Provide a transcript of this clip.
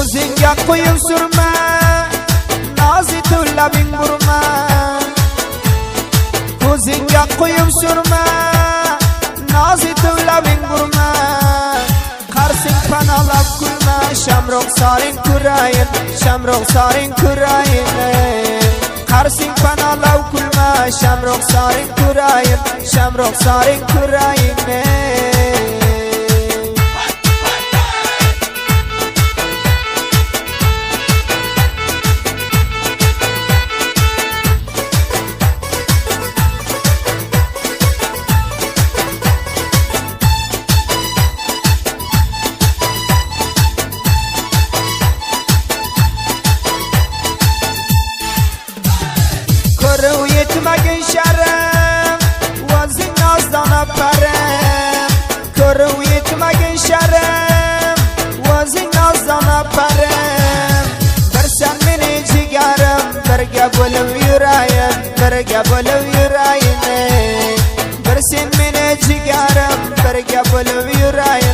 Ko'zingga qo'yib surma, nozik labing burma. Ko'zingga qo'yib surma, nozik labing burma. Qarsing panalab kulma, shamroq soring kurayin, shamroq soring kurayin. Qarsing panalab kulma, shamroq soring kurayin, shamroq soring kurayin. Ko'ruv yetmagin sharm, o'zing nozdan aparim. Ko'ruv yetmagin sharm, o'zing nozdan aparim. Bir sen meni jigarim, birga bo'lib yurayim, birga bo'lib yurayim. Bir sen meni jigarim, birga bo'lib yurayim.